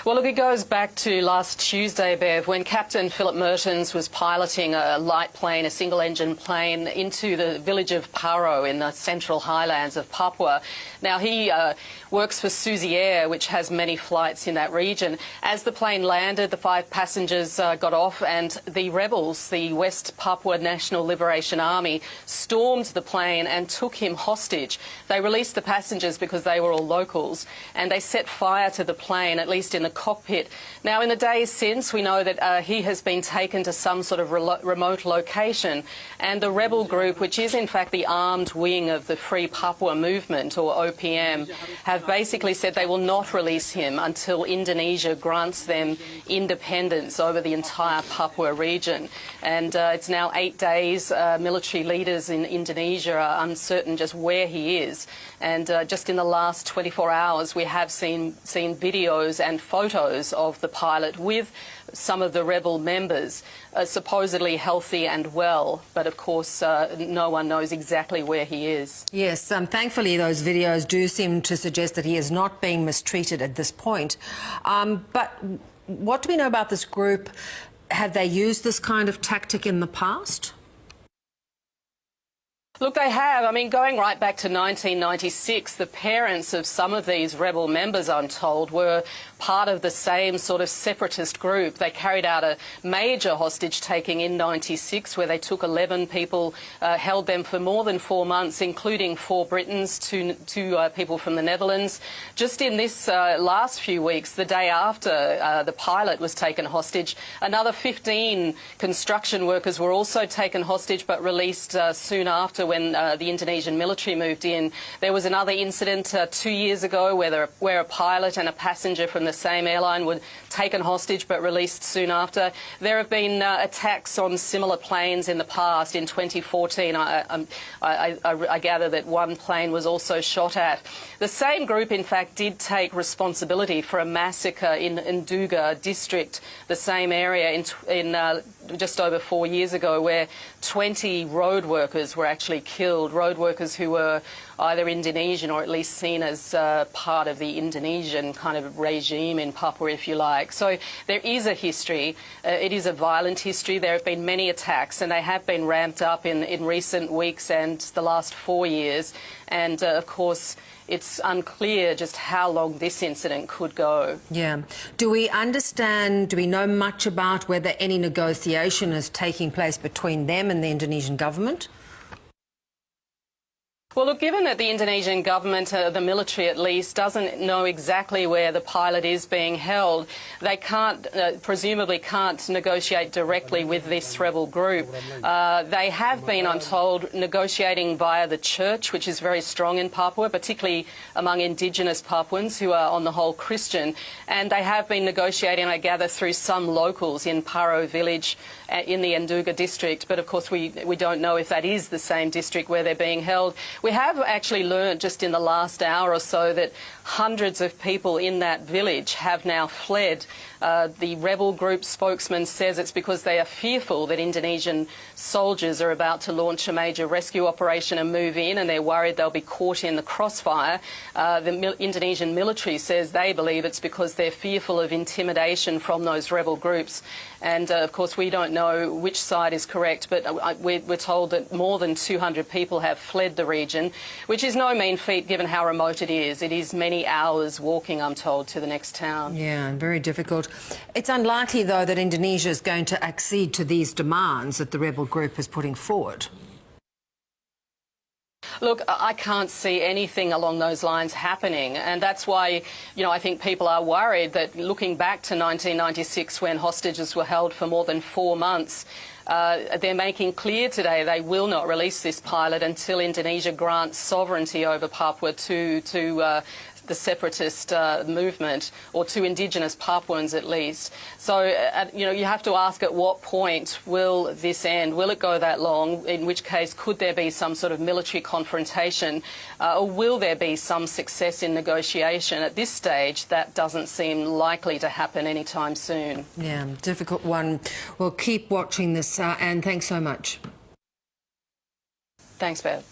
Well, look, it goes back to last Tuesday, Bev, when Captain Philip Mertens was piloting a light plane, a single-engine plane, into the village of Paro in the central highlands of Papua. Now, he works for Susi, which has many flights in that region. As the plane landed, the 5 passengers got off, and the rebels, the West Papua National Liberation Army, stormed the plane and took him hostage. They released the passengers because they were all locals, and they set fire to the plane, at least in the cockpit. Now, in the days since, we know that he has been taken to some sort of remote location, and the rebel group, which is in fact the armed wing of the Free Papua Movement, or OPM, have basically said they will not release him until Indonesia grants them independence over the entire Papua region. And it's now 8 days. Military leaders in Indonesia are uncertain just where he is. And just in the last 24 hours, we have seen videos and photos of the pilot with some of the rebel members, supposedly healthy and well, but of course no one knows exactly where he is. Yes, thankfully those videos do seem to suggest that he is not being mistreated at this point. But what do we know about this group? Have they used this kind of tactic in the past? Look, they have. I mean, going right back to 1996, the parents of some of these rebel members, I'm told, were part of the same sort of separatist group. They carried out a major hostage-taking in 96 where they took 11 people, held them for more than 4 months, including 4 Britons, two people from the Netherlands. Just in this last few weeks, the day after the pilot was taken hostage, another 15 construction workers were also taken hostage but released soon after, when the Indonesian military moved in. There was another incident 2 years ago where a pilot and a passenger from the same airline were taken hostage but released soon after. There have been attacks on similar planes in the past. In 2014, I gather that one plane was also shot at. The same group, in fact, did take responsibility for a massacre in Nduga district, the same area, in just over 4 years ago, where 20 road workers were actually killed, road workers who were either Indonesian or at least seen as part of the Indonesian kind of regime in Papua, if you like. So there is a history. It is a violent history. There have been many attacks, and they have been ramped up in recent weeks and the last 4 years. And, of course, it's unclear just how long this incident could go. Yeah. Do we know much about whether any negotiation is taking place between them and the Indonesian government? Well, look, given that the Indonesian government, the military at least, doesn't know exactly where the pilot is being held, they presumably can't negotiate directly with this rebel group. They have been, I'm told, negotiating via the church, which is very strong in Papua, particularly among indigenous Papuans who are on the whole Christian. And they have been negotiating, I gather, through some locals in Paro village in the Nduga district. But of course, we don't know if that is the same district where they're being held. We have actually learned just in the last hour or so that hundreds of people in that village have now fled. The rebel group spokesman says it's because they are fearful that Indonesian soldiers are about to launch a major rescue operation and move in, and they're worried they'll be caught in the crossfire. The Indonesian military says they believe it's because they're fearful of intimidation from those rebel groups. And, of course, we don't know which side is correct, but we're told that more than 200 people have fled the region, which is no mean feat given how remote it is. It is many hours walking, I'm told, to the next town. Yeah, very difficult. It's unlikely, though, that Indonesia is going to accede to these demands that the rebel group is putting forward. Look, I can't see anything along those lines happening, and that's why, I think people are worried that looking back to 1996 when hostages were held for more than 4 months, they're making clear today they will not release this pilot until Indonesia grants sovereignty over Papua to the separatist movement, or to indigenous Papuans at least. So, you have to ask at what point will this end? Will it go that long? In which case, could there be some sort of military confrontation? Or will there be some success in negotiation? At this stage, that doesn't seem likely to happen anytime soon. Yeah, difficult one. We'll keep watching this, and thanks so much. Thanks, Bev.